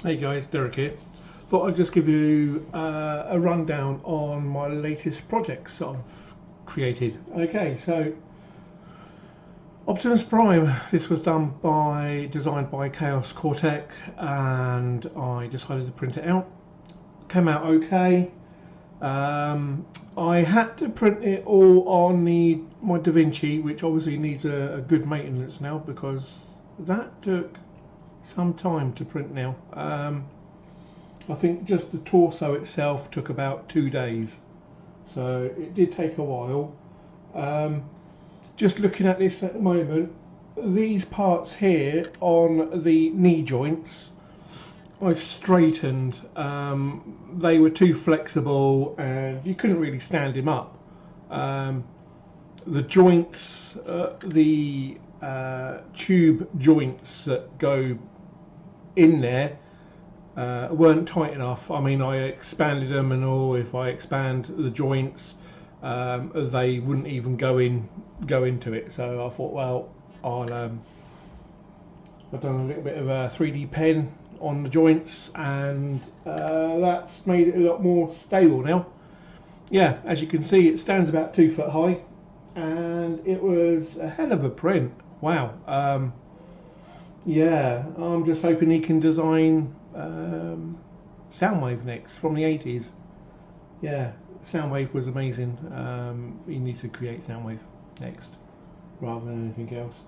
Hey guys, Derek here. Thought I'd just give you a rundown on my latest projects I've created. Okay, so Optimus Prime. This was designed by Chaos Cortec, and I decided to print it out. Came out okay. I had to print it all on my Da Vinci, which obviously needs a good maintenance now because that took some time to print now. I think just the torso itself took about 2 days, so it did take a while. Just looking at this at the moment, these parts here on the knee joints I've straightened. They were too flexible and you couldn't really stand him up. The joints, the tube joints that go in there weren't tight enough. I mean, I expanded them and all. If I expand the joints, they wouldn't even go into it. So I thought, well, I've done a little bit of a 3D pen on the joints, and that's made it a lot more stable now. Yeah, as you can see, it stands about 2 foot high, and it was a hell of a print. Wow. Yeah, I'm just hoping he can design Soundwave next from the 80s. Yeah, Soundwave was amazing. He needs to create Soundwave next rather than anything else.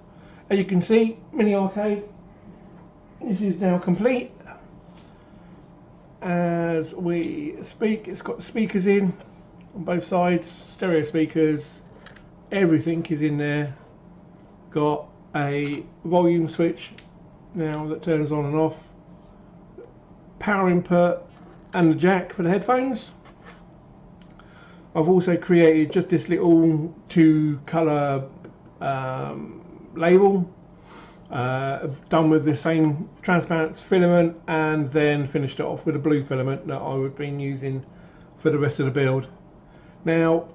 As you can see, mini arcade. This is now complete. As we speak, it's got speakers in on both sides, stereo speakers, everything is in there. Got a volume switch now that turns on and off, power input, and the jack for the headphones. I've also created just this little 2-colour label, done with the same transparent filament, and then finished it off with a blue filament that I would have been using for the rest of the build. Now,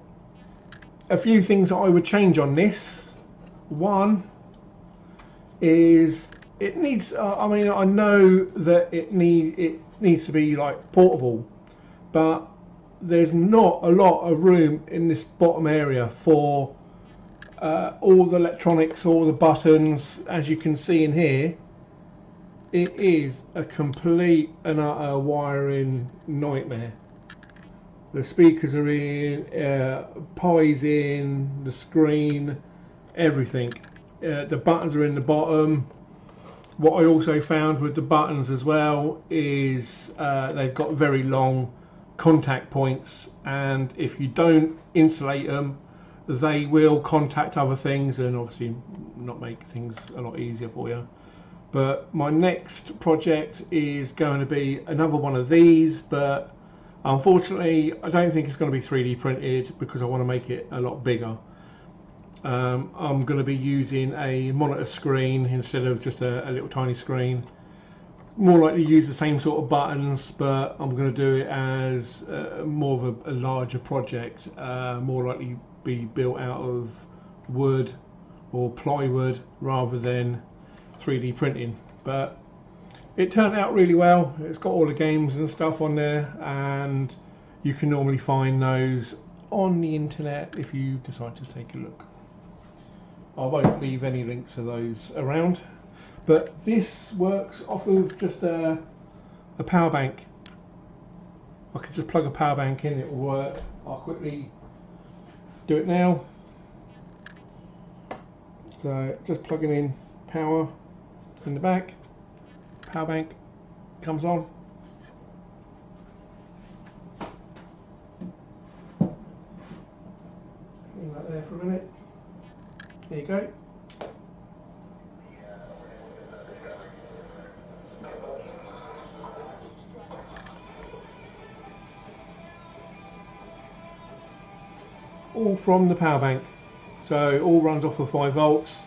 a few things that I would change on this. One is it needs, I mean, I know that it needs to be like portable, but there's not a lot of room in this bottom area for all the electronics, all the buttons. As you can see in here, it is a complete and utter wiring nightmare. The speakers are in, Pi's in, the screen, everything. The buttons are in the bottom. What I also found with the buttons as well is they've got very long contact points, and if you don't insulate them, they will contact other things and obviously not make things a lot easier for you. But my next project is going to be another one of these, but unfortunately I don't think it's going to be 3D printed because I want to make it a lot bigger. I'm going to be using a monitor screen instead of just a little tiny screen. More likely to use the same sort of buttons, but I'm going to do it as more of a larger project, more likely be built out of wood or plywood rather than 3D printing. But it turned out really well. It's got all the games and stuff on there, and you can normally find those on the internet if you decide to take a look. I won't leave any links to those around, but this works off of just a power bank. I could just plug a power bank in, it will work. I'll quickly do it now. So just plugging in power in the back, power bank comes on. Leave that there for a minute. There you go. All from the power bank, so it all runs off of 5 volts.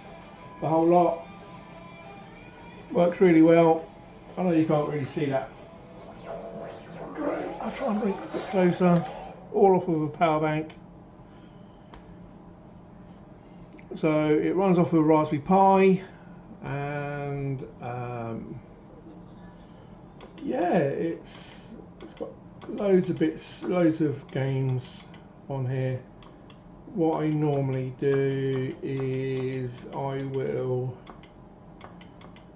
The whole lot works really well. I know you can't really see that. Great. I'll try and bring it a bit closer. All off of a power bank. So it runs off of a Raspberry Pi, and yeah, it's got loads of bits, loads of games on here. What I normally do is I don't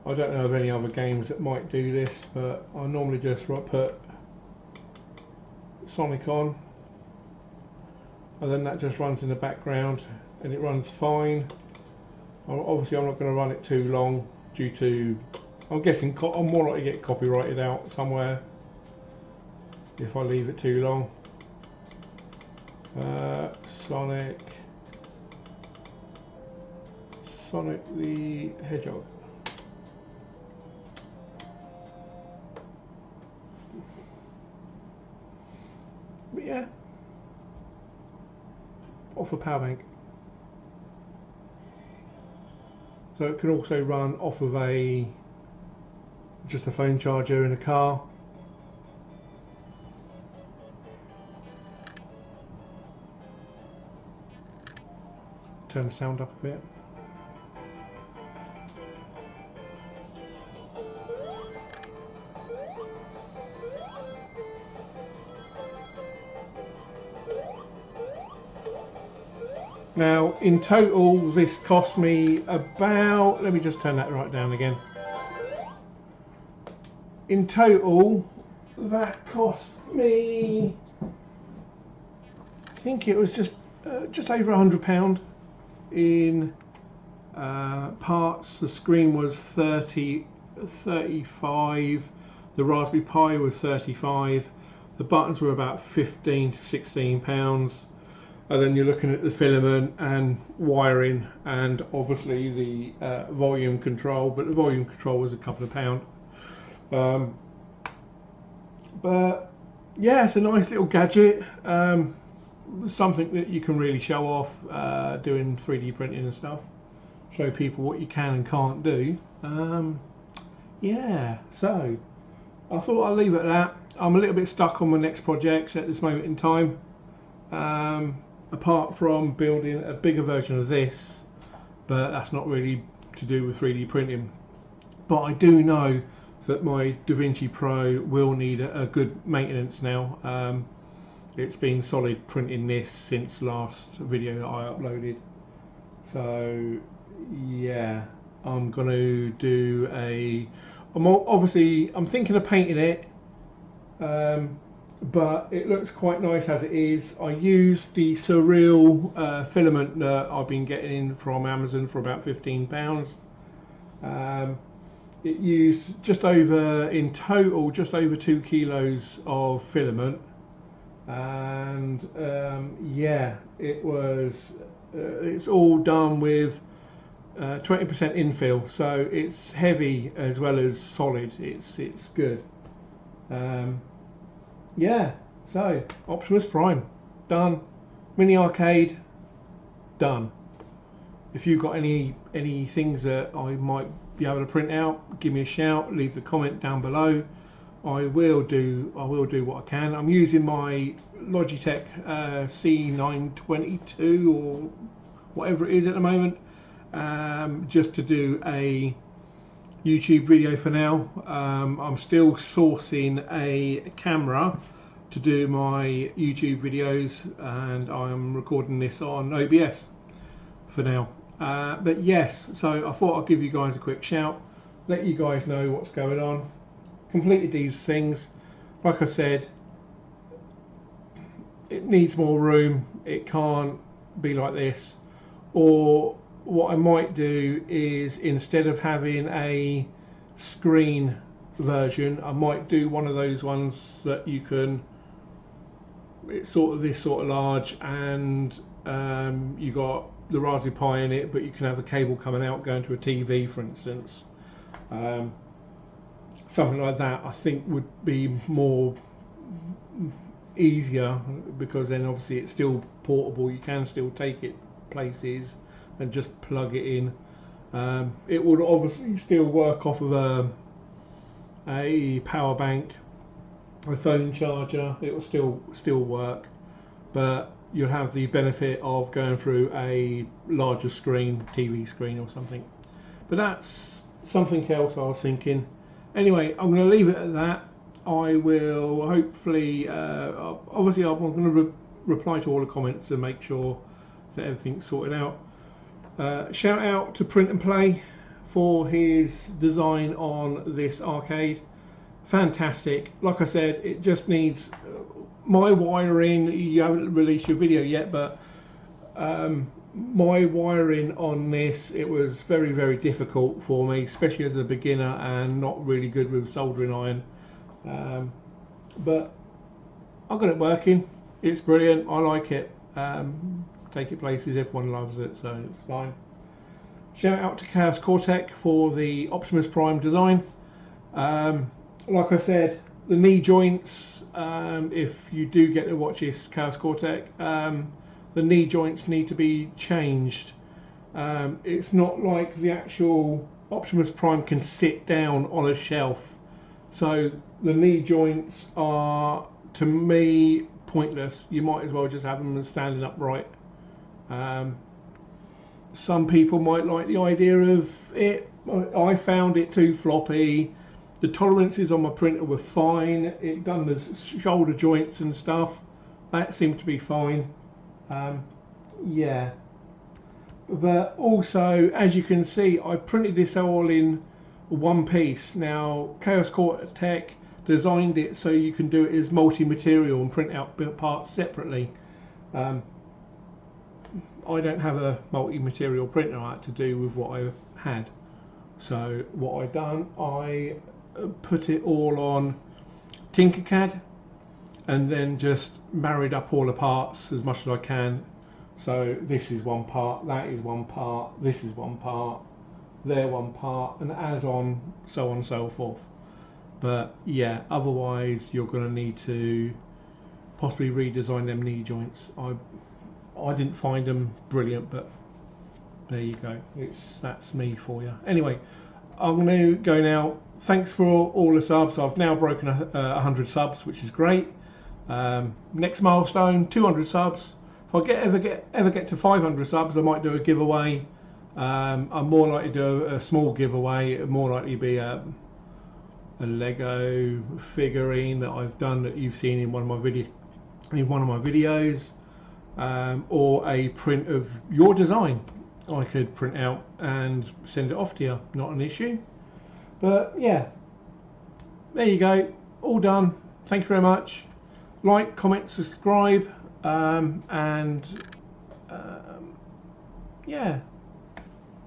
know of any other games that might do this, but I normally just put Sonic on, and then that just runs in the background and it runs fine. Obviously I'm not going to run it too long due to, I'm guessing I'm more likely to get copyrighted out somewhere if I leave it too long. Sonic the Hedgehog. But yeah, off a power bank. So it can also run off of just a phone charger in a car. Turn the sound up a bit. Now, in total, this cost me about, let me just turn that right down again. In total, that cost me, I think it was just over £100 in parts. The screen was 35, the Raspberry Pi was 35, the buttons were about 15 to £16. And then you're looking at the filament and wiring and obviously the volume control, but the volume control was a couple of £pounds. But yeah, it's a nice little gadget, something that you can really show off doing 3D printing and stuff, show people what you can and can't do. Yeah, so I thought I'd leave it at that. I'm a little bit stuck on my next projects at this moment in time. Apart from building a bigger version of this, but that's not really to do with 3D printing. But I do know that my DaVinci Pro will need a good maintenance now. It's been solid printing this since last video that I uploaded. So yeah, I'm gonna do I'm thinking of painting it. But it looks quite nice as it is. I used the Surreal filament that I've been getting from Amazon for about £15. It used in total just over 2 kilos of filament, and yeah, it's all done with 20% infill, so it's heavy as well as solid. It's good. Yeah, so Optimus Prime done, mini arcade done. If you've got any things that I might be able to print out, give me a shout, leave the comment down below. I will do what I can. I'm using my Logitech C922 or whatever it is at the moment, just to do a YouTube video for now. I'm still sourcing a camera to do my YouTube videos, and I'm recording this on OBS for now. But yes, so I thought I'd give you guys a quick shout, let you guys know what's going on. Completed these things. Like I said, it needs more room. It can't be like this. Or what I might do is, instead of having a screen version, I might do one of those ones that you can, it's sort of this sort of large, and you got the Raspberry Pi in it, but you can have a cable coming out going to a TV, for instance. Something like that I think would be more easier, because then obviously it's still portable. You can still take it places and just plug it in. It would obviously still work off of a power bank, a phone charger. It will still work, but you'll have the benefit of going through a larger screen, TV screen or something. But that's something else I was thinking. Anyway, I'm going to leave it at that. I will hopefully, obviously I'm going to reply to all the comments and make sure that everything's sorted out. Shout out to Print and Play for his design on this arcade. Fantastic. Like I said, it just needs my wiring. You haven't released your video yet, but my wiring on this, it was very, very difficult for me, especially as a beginner and not really good with soldering iron. But I got it working. It's brilliant. I like it. Take it places. Everyone loves it, so it's fine. Shout out to Chaos Cortec for the Optimus Prime design. Like I said, the knee joints, if you do get to watch this Chaos Cortec, the knee joints need to be changed. It's not like the actual Optimus Prime can sit down on a shelf. So the knee joints are, to me, pointless. You might as well just have them standing upright. Some people might like the idea of it. I found it too floppy. The tolerances on my printer were fine. It done the shoulder joints and stuff. That seemed to be fine. Yeah. But also, as you can see, I printed this all in one piece. Now, Chaos Cortec designed it so you can do it as multi-material and print out parts separately. I don't have a multi-material printer. I had to do with what I had. So what I done, I put it all on Tinkercad and then just married up all the parts as much as I can. So this is one part, that is one part, this is one part, there one part, and as on, so on and so forth. But yeah, otherwise you're going to need to possibly redesign them knee joints. I didn't find them brilliant, but there you go. That's me for you. Anyway, I'm going to go now. Thanks for all the subs. I've now broken 100 subs, which is great. Next milestone, 200 subs. If I ever get to 500 subs, I might do a giveaway. I'm more likely to do a small giveaway. It'd more likely to be a Lego figurine that I've done that you've seen in one of my videos, or a print of your design. I could print out and send it off to you. Not an issue. But yeah, there you go. All done. Thank you very much. Like, comment, subscribe, and yeah,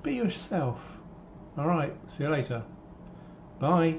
be yourself. All right. See you later. Bye.